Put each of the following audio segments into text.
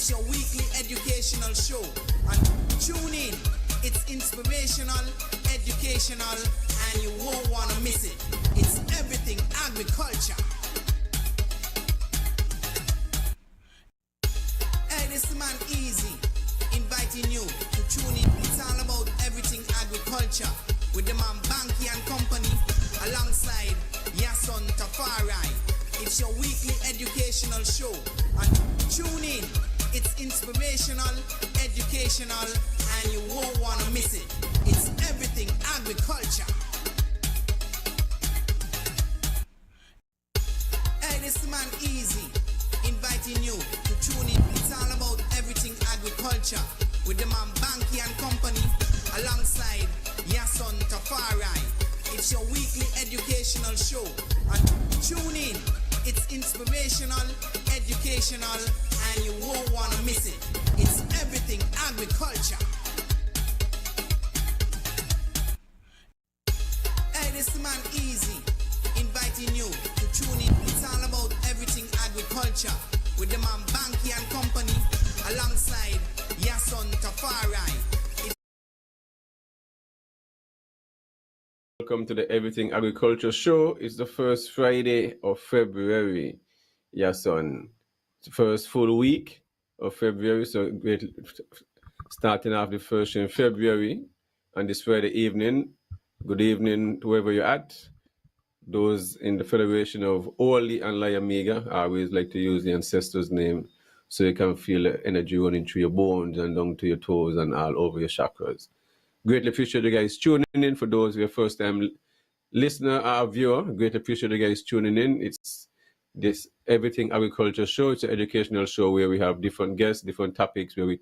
It's your weekly educational show. And tune in. It's inspirational, educational, and you won't want to miss it. It's everything agriculture. Hey, this man Easy, inviting you to tune in. It's all about everything agriculture with the man Banky and Company alongside Yason Tafari. It's your weekly educational show. And tune in. It's inspirational, educational, and you won't want to miss it. It's everything agriculture. Hey, this man Easy, inviting you to tune in. It's all about everything agriculture with the man Banky and Company alongside Yason Tafari. It's your weekly educational show. And tune in. It's inspirational, educational, and you won't want to miss it. It's everything agriculture. Hey, this man Easy, inviting you to tune in. It's all about everything agriculture with the man Banky and Company alongside Yason Tafari. Welcome to the Everything Agriculture Show. It's the first Friday of February. Yason, it's the first full week of February. So great, starting off the first in February and this Friday evening. Good evening to wherever you're at. Those in the Federation of Orly and Lyamiga, I always like to use the ancestors' name so you can feel the energy running through your bones and down to your toes and all over your chakras. Greatly appreciate you guys tuning in. For those who are first time listener or viewer, greatly appreciate you guys tuning in. It's this Everything Agriculture Show. It's an educational show where we have different guests, different topics where we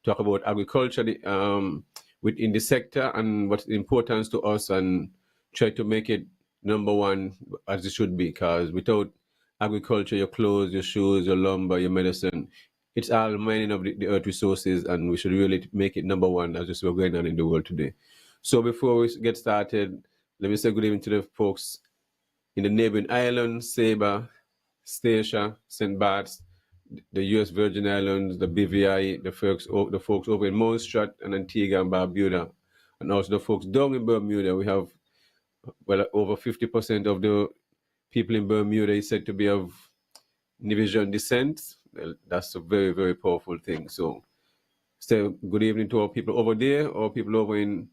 talk about agriculture within the sector and what's the importance to us and try to make it number one as it should be, because without agriculture, your clothes, your shoes, your lumber, your medicine, it's all mining of the earth resources, and we should really make it number one as this is what's going on in the world today. So before we get started, let me say good evening to the folks in the neighboring islands, Saba, Statia, St. Bart's, the U.S. Virgin Islands, the BVI, the folks over in Montserrat and Antigua and Barbuda, and also the folks down in Bermuda. We have, well, over 50% of the people in Bermuda is said to be of Nivisian descent. Well, that's a very, very powerful thing. So, say good evening to our people over there, or people over in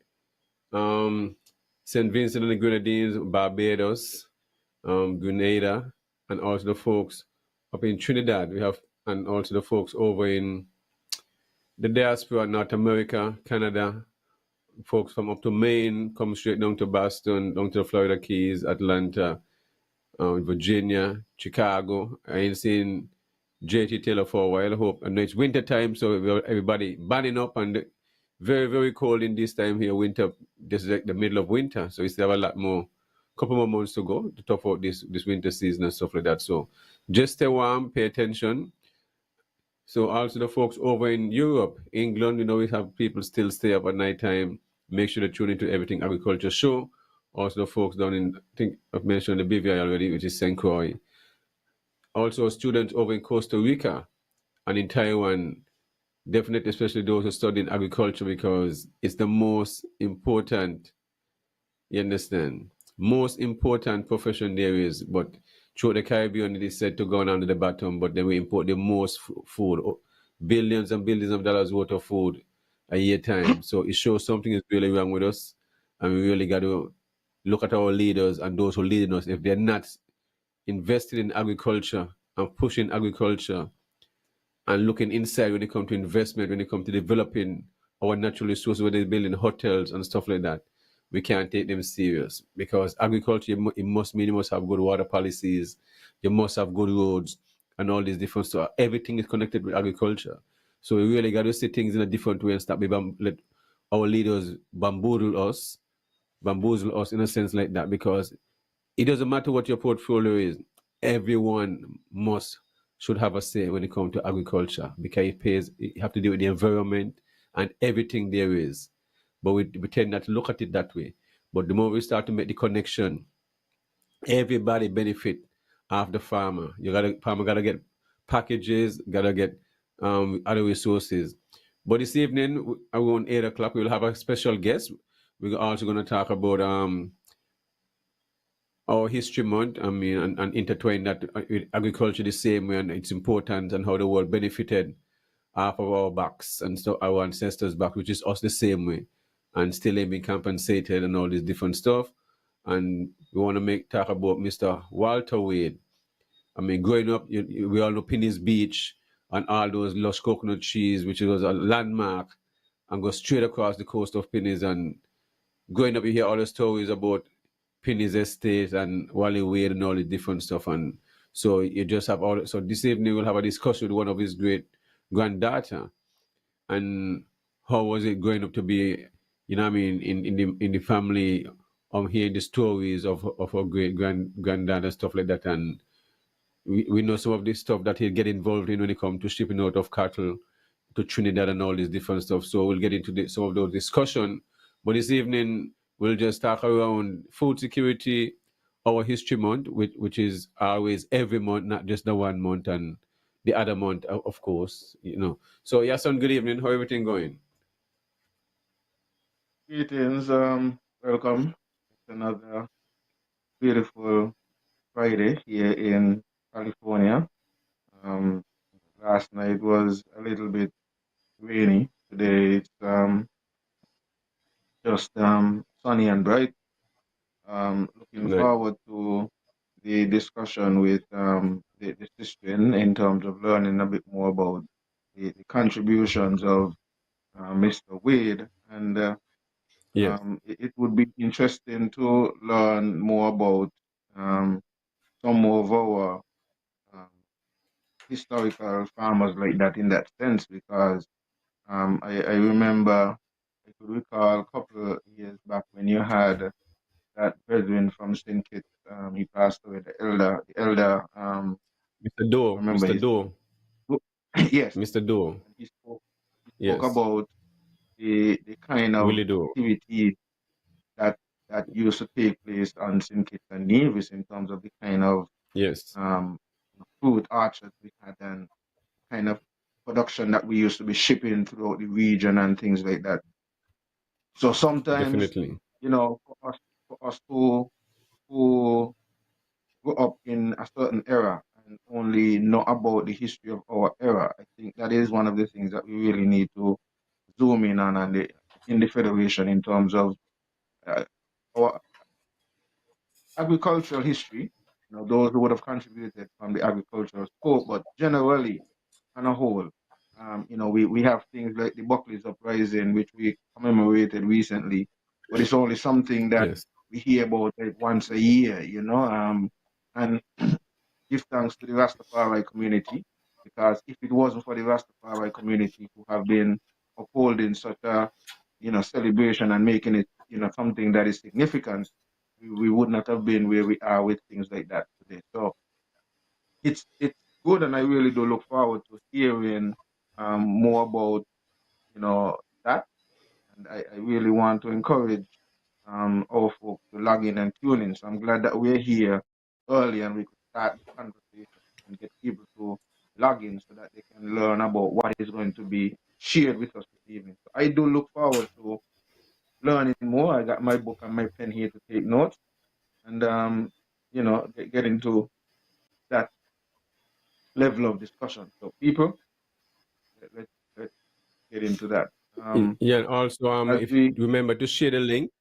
St. Vincent and the Grenadines, Barbados, Grenada, and also the folks up in Trinidad. We have, and also the folks over in the diaspora, North America, Canada, folks from up to Maine, come straight down to Boston, down to the Florida Keys, Atlanta, Virginia, Chicago. I ain't seen JT Taylor for a while. I know it's winter time, so everybody banning up, and very, very cold in this time here. Winter, this is like the middle of winter, so we still have a lot more, couple more months to go to talk about this winter season and stuff like that. So just stay warm, pay attention. So also the folks over in Europe, England, we have people still stay up at night time. Make sure to tune into Everything Agriculture Show. Also the folks down in, I think I've mentioned the BVI already, which is St. Croix. Also students over in Costa Rica and in Taiwan, definitely, especially those who study in agriculture, because it's the most important, you understand, most important profession there is. But throughout the Caribbean, it is said to go under the bottom, but then we import the most food, billions and billions of dollars worth of food a year time. So it shows something is really wrong with us, and we really got to look at our leaders and those who lead us. If they're not invested in agriculture and pushing agriculture and looking inside when it comes to investment, when it comes to developing our natural resources, where they're building hotels and stuff like that, we can't take them serious. Because agriculture, it must mean you must have good water policies, you must have good roads, and all these different stuff. Everything is connected with agriculture. So we really got to see things in a different way and stop let our leaders bamboozle us in a sense like that, because it doesn't matter what your portfolio is. Everyone should have a say when it comes to agriculture, because you have to deal with the environment and everything there is. But we tend not to look at it that way. But the more we start to make the connection, everybody benefit of the farmer. Farmer gotta get packages, gotta get other resources. But this evening, around 8 o'clock, we will have a special guest. We're also going to talk about our history month, I mean, and intertwine that with agriculture the same way and its importance and how the world benefited off of our backs and so our ancestors' back, which is us the same way, and still ain't been compensated and all this different stuff. And we want to talk about Mr. Walter Wade. I mean, growing up, we all know Penny's Beach and all those lush coconut trees, which was a landmark, and go straight across the coast of Penny's. And growing up, you hear all the stories about Penny's estate and Wally Wade and all the different stuff. And so you just have all. So this evening we'll have a discussion with one of his great granddaughter, and how was it growing up to be, you know, what I mean, in the family, hearing the stories of our great granddad and stuff like that. And we know some of this stuff that he'll get involved in when it comes to shipping out of cattle to Trinidad and all this different stuff. So we'll get into some of those discussion. But this evening we'll just talk around food security, our history month, which is always every month, not just the 1 month and the other month, of course, you know. So Yason, good evening. How everything going? Greetings, welcome. It's another beautiful Friday here in California. Last night was a little bit rainy. Today it's just sunny and bright. Looking Right. forward to the discussion with the sister in terms of learning a bit more about the contributions of Mr. Wade. And Yes, it would be interesting to learn more about some of our um, historical farmers like that in that sense, because I remember, I could recall a couple of years back when you had that brethren from St. Kitts, he passed away, the elder, Mr. Doe, remember Mr. his Doe, name. Yes, Mr. Doe. and he spoke Yes, about the kind of Willie Doe. activity that used to take place on St. Kitts and Nevis in terms of the kind of Yes, um, fruit orchards we had and kind of production that we used to be shipping throughout the region and things like that. So sometimes, definitely. for us who grew up in a certain era and only know about the history of our era, I think that is one of the things that we really need to zoom in on and in the federation in terms of uh, our agricultural history. Those who would have contributed from the agricultural scope, but generally, on a whole, we have things like the Buckley's Uprising, which we commemorated recently, but it's only something that Yes, we hear about like once a year, and give thanks to the Rastafari community, because if it wasn't for the Rastafari community who have been upholding such a, celebration and making it, something that is significant, we would not have been where we are with things like that today. So it's good, and I really do look forward to hearing more about that, and I really want to encourage our folks to log in and tune in. So I'm glad that we're here early and we could start the conversation and get people to log in so that they can learn about what is going to be shared with us this evening. So I do look forward to learning more. I got my book and my pen here to take notes and get into that level of discussion. So people, let's get into that. Yeah, and also, As if we remember to share the link,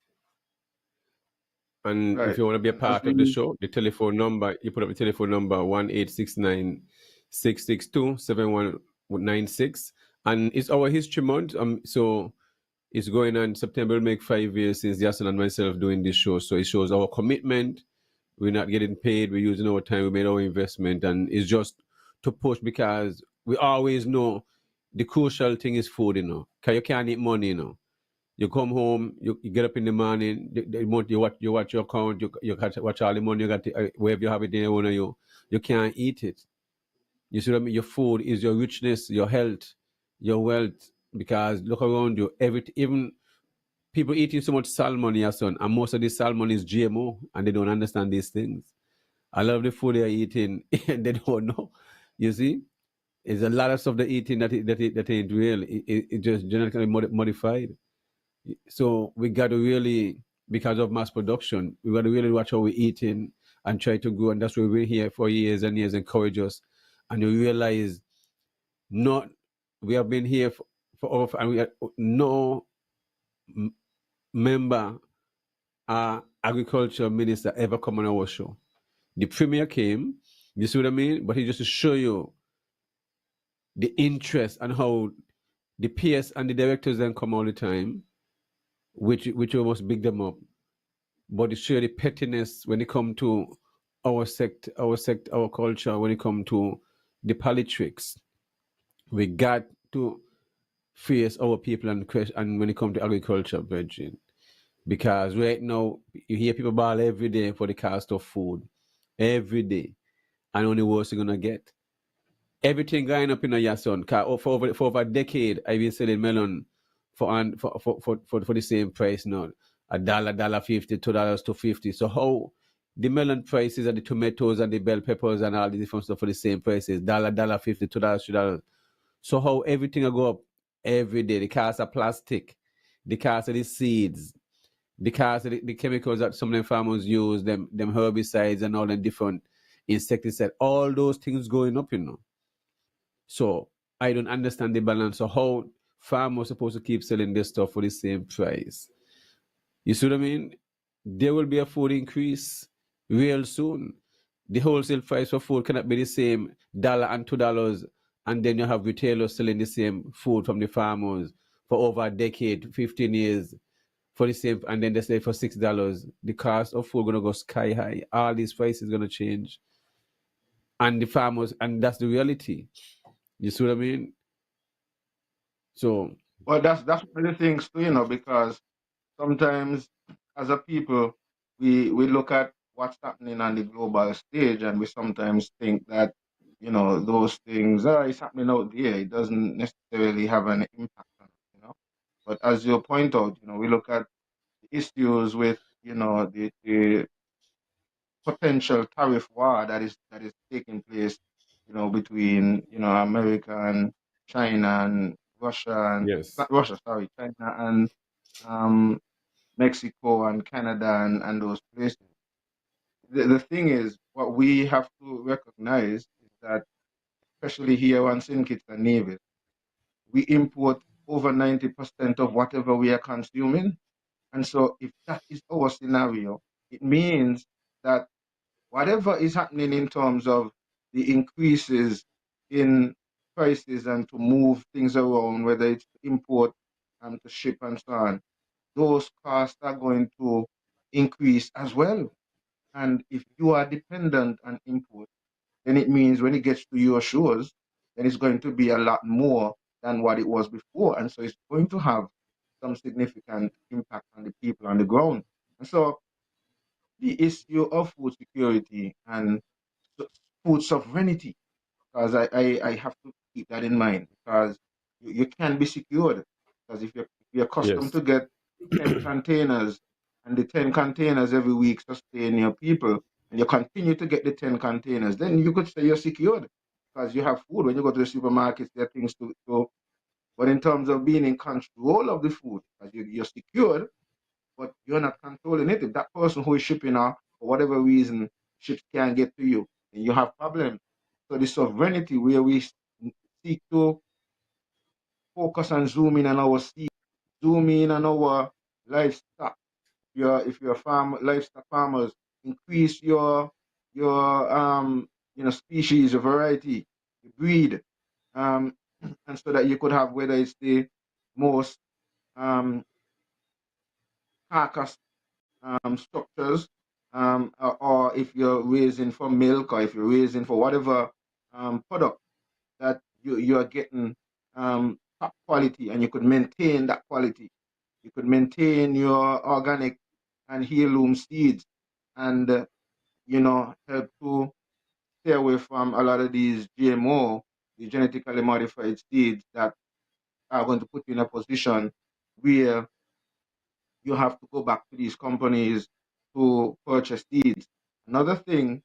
and if right, you want to be a and as part of the we show, the telephone number, you put up the telephone number 1-869-662-7196, and it's our history month. So it's going on September. Will make 5 years since Jason and myself doing this show. So it shows our commitment. We're not getting paid. We're using our time. We made our investment, and it's just to push because we always know the crucial thing is food. Because you can't eat money. You come home, you get up in the morning, the month you watch your account, you watch all the money you got, wherever you have it there, you can't eat it. You see what I mean? Your food is your richness, your health, your wealth. Because look around you, even people eating so much salmon, your son, and most of the salmon is GMO, and they don't understand these things. I love the food they're eating, and they don't know. You see? It's a lot of stuff they're eating that ain't real. It just genetically modified. So we got to really, because of mass production, we got to really watch how we're eating and try to grow. And that's why we're here for years and years, encourage us. And you realize not, we have been here for over, and we have no member, agriculture minister ever come on our show. The premier came, you see what I mean? But he just to show you the interest and how the PS and the directors then come all the time, which we must big them up. But to show the pettiness when it come to our culture, when it come to the politics, we got to face our people and question. And when it come to agriculture, Virgin, because right now you hear people bawl every day for the cost of food, every day, and only worse you're gonna get. Everything going up in a Yason. For over a decade, I've been selling melon for the same price now. $1.50, $2, $2.50. So how the melon prices and the tomatoes and the bell peppers and all the different stuff for the same prices, $1.50, $2, $3. So how everything will go up every day. The cost of plastic, the cost of the seeds, the cost of the chemicals that some of them farmers use, them herbicides and all the different insecticides, all those things going up, So I don't understand the balance of how farmers supposed to keep selling this stuff for the same price. You see what I mean? There will be a food increase real soon. The wholesale price for food cannot be the same $1 and $2, and then you have retailers selling the same food from the farmers for over a decade, 15 years, for the same, and then they say for $6. The cost of food gonna go sky high. All these prices gonna change, and the farmers, and that's the reality. You see what I mean? So Well, that's one of the things too, because sometimes as a people we look at what's happening on the global stage and we sometimes think that those things it's happening out there. It doesn't necessarily have an impact on it. But as you point out, we look at the issues with the potential tariff war that is taking place between America and China and Russia and yes, not Russia, sorry, China and um, Mexico and Canada and those places. The thing is, what we have to recognize is that, especially here on St. Kitts and Nevis, we import over 90% of whatever we are consuming. And so if that is our scenario, it means that whatever is happening in terms of the increases in prices and to move things around, whether it's to import and to ship and so on, those costs are going to increase as well. And if you are dependent on import, then it means when it gets to your shores, then it's going to be a lot more than what it was before. And so it's going to have some significant impact on the people on the ground. And so the issue of food security and food sovereignty, because I have to keep that in mind, because you can be secured. Because if you're accustomed yes, to get 10 containers and the 10 containers every week sustain your people, and you continue to get the 10 containers, then you could say you're secured because you have food. When you go to the supermarkets, there are things to. But in terms of being in control of the food, because you're secured, but you're not controlling it. If that person who is shipping out, for whatever reason, ships can't get to you, then you have problems. So the sovereignty where we seek to focus and zoom in on our seed, zoom in on our livestock. If you're livestock farmers, increase your species, your variety, your breed, and so that you could have, whether it's the most carcass structures, or if you're raising for milk, or if you're raising for whatever product that you are getting top quality, and you could maintain that quality. You could maintain your organic and heirloom seeds, and help to stay away from a lot of these GMO, the genetically modified seeds that are going to put you in a position where you have to go back to these companies to purchase seeds. Another thing,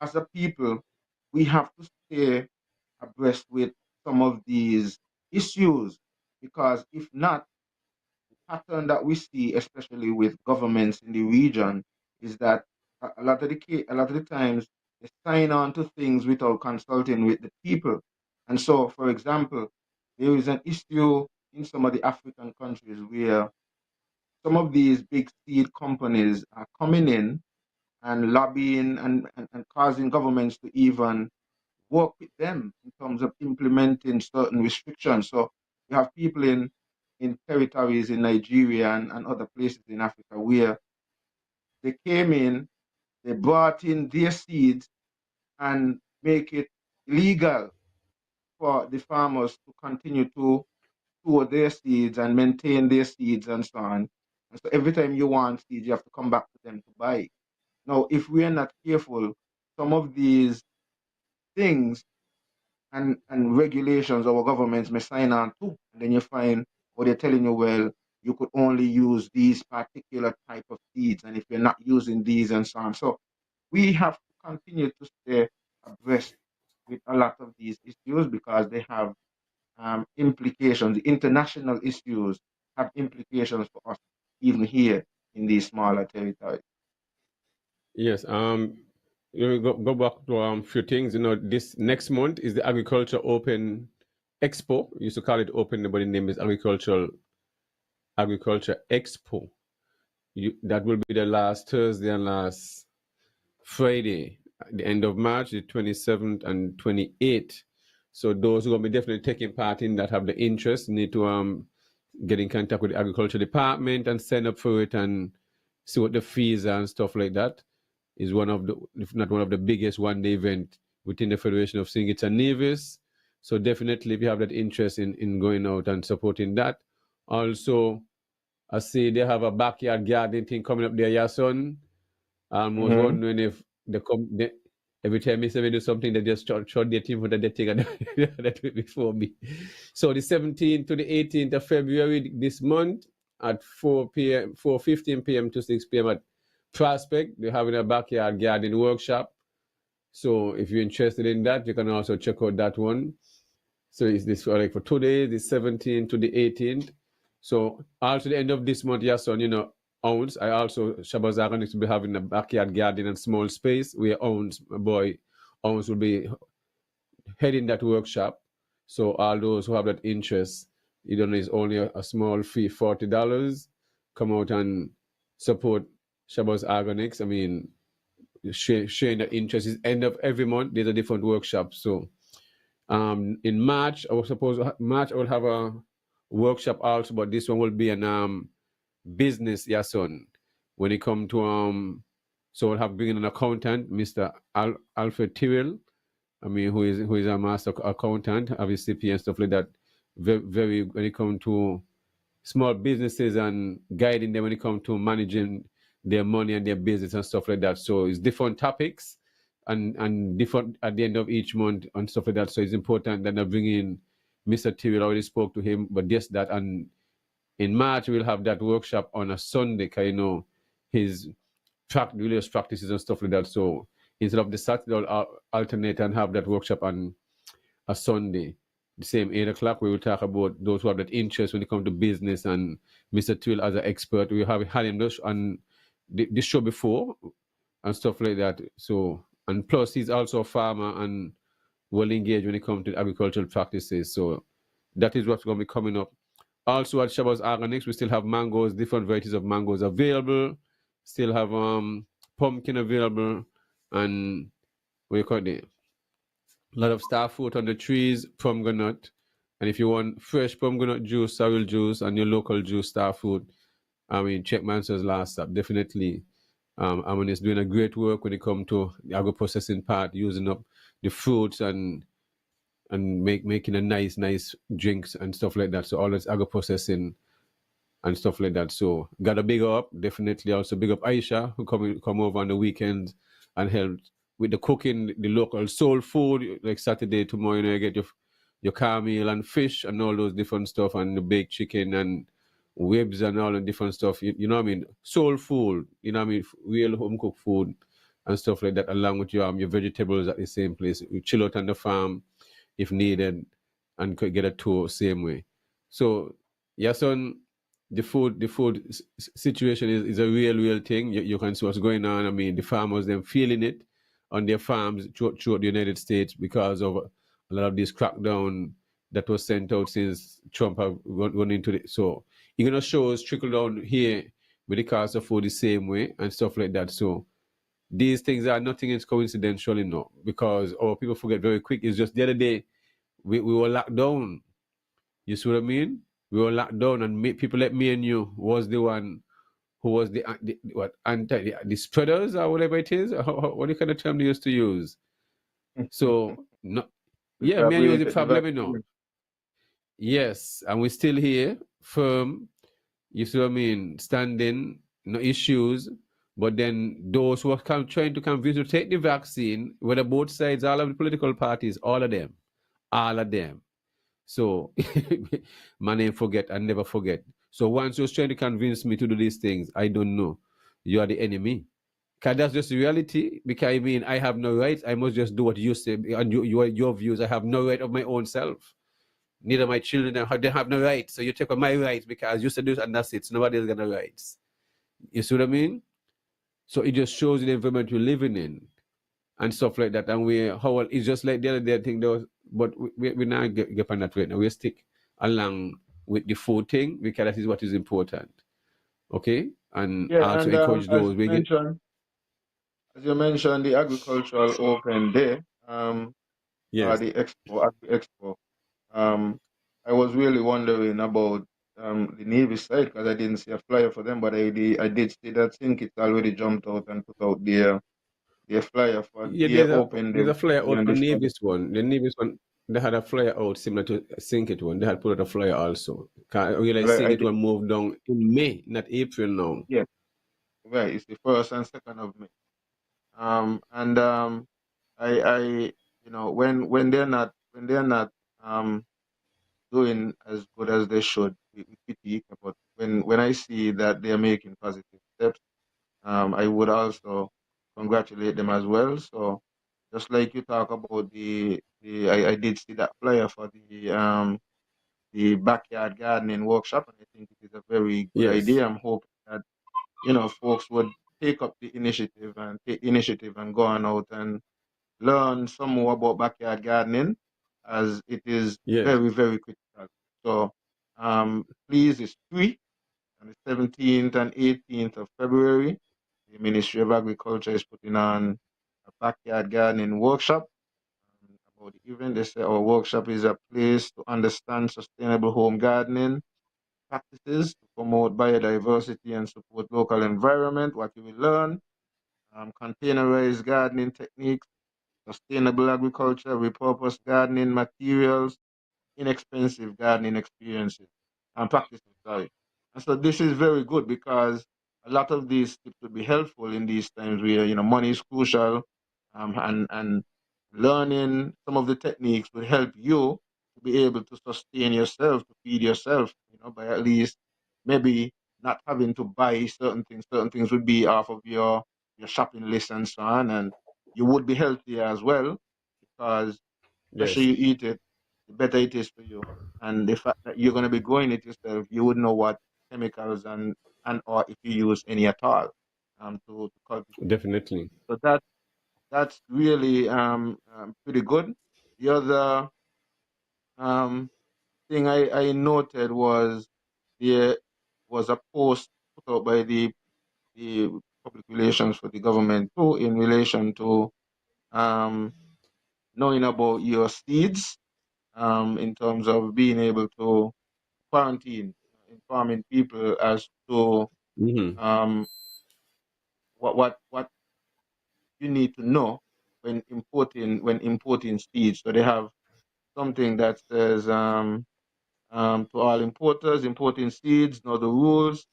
as a people, we have to stay abreast with some of these issues, because if not, the pattern that we see, especially with governments in the region, is that a lot of the times they sign on to things without consulting with the people. And so, for example, there is an issue in some of the African countries where some of these big seed companies are coming in and lobbying and causing governments to even work with them in terms of implementing certain restrictions. So you have people in territories in Nigeria and other places in Africa where they came in, they brought in their seeds and make it illegal for the farmers to continue to store their seeds and maintain their seeds and so on. And so every time you want seeds, you have to come back to them to buy it. Now, if we are not careful, some of these things and regulations our governments may sign on to, and then you find, or they're telling you, well, you could only use these particular type of seeds, and if you're not using these and so on. So we have to continue to stay abreast with a lot of these issues because they have implications. The international issues have implications for us, even here in these smaller territories. Yes. Go back to a few things. This next month is the Agriculture Open Expo. We used to call it Open, but the name is Agriculture Expo. That will be the last Thursday and last Friday at the end of March, the 27th and 28th. So those who will be definitely taking part in that have the interest need to get in contact with the Agriculture Department and sign up for it and see what the fees are and stuff like that. Is one of the, if not one of the biggest one-day event within the Federation of St. Kitts and Nevis. So definitely, if you have that interest in going out and supporting that. Also, I see they have a backyard garden thing coming up there, your son. I was wondering if every time they say they do something, they just short their team for the thing and that way before me. So the 17th to the 18th of February this month at 4:15 p.m. to 6 p.m. at Prospect, they're having a backyard garden workshop. So if you're interested in that, you can also check out that one. So it's this for today, the 17th to the 18th. So also the end of this month, yes, son, Owns. I also Shabazz Organics will be having a backyard garden and small space where Owns, my boy, Owns will be heading that workshop. So all those who have that interest, it's only a small fee, $40. Come out and support Shabazz Organics. I mean, sharing that interest is end of every month. There's a different workshop. So in March, I will have a workshop also, but this one will be an business, yes, son. When it come to so we'll have bring in an accountant, Mr. Alfred Tyrrell. I mean, who is a master accountant, have his CPA and stuff like that. Very when it comes to small businesses and guiding them when it comes to managing their money and their business and stuff like that. So it's different topics and different at the end of each month and stuff like that. So it's important that I bring in Mr. Tyrrell. I already spoke to him, but just that. And in March, we'll have that workshop on a Sunday, because his religious practices and stuff like that. So instead of the Saturday, I'll alternate and have that workshop on a Sunday. The same 8 o'clock, we will talk about those who have that interest when it comes to business. And Mr. Tyrrell as an expert, we have had him on this show before and stuff like that. So, and plus he's also a farmer and well engaged when it comes to agricultural practices. So that is what's going to be coming up. Also at Shabazz Organics, we still have mangoes, different varieties of mangoes available. Still have pumpkin available, and what you call it? A lot of star fruit on the trees, pomegranate. And if you want fresh pomegranate juice, sorrel juice, and your local juice, star fruit, I mean, check Mansell's last stop. Definitely. I mean, it's doing a great work when it comes to the agro-processing part, using up the fruits and making a nice drinks and stuff like that. So all this agro-processing and stuff like that. So gotta big up, definitely also big up Aisha, who come over on the weekends and help with the cooking, the local soul food, like Saturday, tomorrow, you get your car meal and fish and all those different stuff, and the baked chicken and ribs and all the different stuff, you know what I mean? Soul food, you know what I mean? Real home cooked food and stuff like that, along with your vegetables at the same place. You chill out on the farm, if needed, and could get a tour same way. So, yeah, son, the food situation is a real thing. You can see what's going on. I mean, the farmers them feeling it on their farms throughout the United States because of a lot of this crackdown that was sent out since Trump have gone into it. So you're gonna show us trickle down here with the cost of food the same way and stuff like that. So these things are nothing is coincidental, because our people forget very quick. It's just the other day we were locked down. You see what I mean? We were locked down, and people like me and you was the one who was the what anti the spreaders or whatever it is. What kind of term they used to use? So no, We yeah, me and you was the fabricated the problem, vaccine. Yes, and we're still here, firm. You see what I mean? Standing, no issues. But then those who are trying to convince you to take the vaccine, whether both sides, all of the political parties, all of them, all of them. So, my name forget and never forget. So once you're trying to convince me to do these things, I don't know. You are the enemy. Because that's just the reality. Because I mean, I have no rights. I must just do what you say. And your views, I have no right of my own self. Neither my children, they have no rights. So you take away my rights because you said this and that's it. So nobody else got no rights. You see what I mean? So it just shows you the environment we're living in and stuff like that. And it's just like the other day, I think there was, but we not get on that right now. We stick along with the food thing because that is what is important. Okay? And Yeah, also and encourage those. as you mentioned, the agricultural open day, Yes. the expo, Agri Expo. Um, I was really wondering about the Navy side because I didn't see a flyer for them, but I did see that. Think it's already jumped out and put out their flyer for Yeah, their open day there's a flyer out during for this. Navy's one. The Navy's one, they had a flyer out similar to Sink It one. They had put out a flyer also. 'Cause I realize Well, Sink I It did, one moved down in May, not April now. yeah, right. It's the 1st and 2nd of May. And I when they're not um doing as good as they should, we critique. But when I see that they're making positive steps, I would also congratulate them as well. So just like you talk about I did see that flyer for the backyard gardening workshop, and I think it is a very good Yes. idea. I'm hoping that folks would take initiative and go on out and learn some more about backyard gardening, as it is Yes. very, very critical. So please, it's free on the 17th and 18th of February. The Ministry of Agriculture is putting on a backyard gardening workshop. About the event, they say our workshop is a place to understand sustainable home gardening practices, to promote biodiversity and support local environment. What you will learn, containerized gardening techniques, sustainable agriculture, repurposed gardening materials, inexpensive gardening experiences and practices. Sorry. And so this is very good because a lot of these tips would be helpful in these times where money is crucial, and learning some of the techniques will help you to be able to sustain yourself, to feed yourself, by at least maybe not having to buy certain things. Certain things would be off of your shopping list and so on, and you would be healthier as well because the fresher Yes. you eat it, the better it is for you. And the fact that you're going to be growing it yourself, you would know what chemicals and or if you use any at all to cultivate. Definitely. So that's really pretty good. The other um, thing I noted was there was a post put out by the public relations for the government too in relation to um, knowing about your seeds, in terms of being able to quarantine, informing people as to Mm-hmm. um, what you need to know when importing seeds. So they have something that says, to all importers importing seeds, know the rules.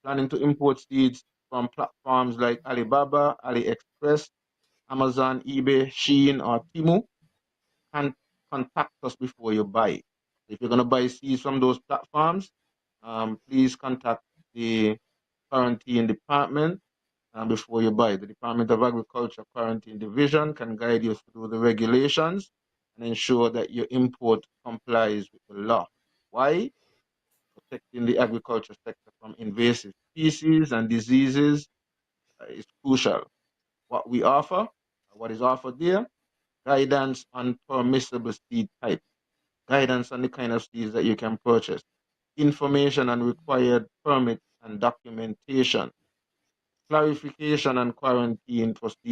Planning to import seeds from platforms like Alibaba, AliExpress, Amazon, eBay, Shein, or Temu, and contact us before you buy. If you're going to buy seeds from those platforms, please contact the quarantine department before you buy. The Department of Agriculture Quarantine Division can guide you through the regulations and ensure that your import complies with the law. Why? Protecting the agriculture sector from invasive species and diseases is crucial. What we offer, what is offered there, guidance on permissible seed type, guidance on the kind of seeds that you can purchase, information on required permits and documentation, clarification on quarantine procedures.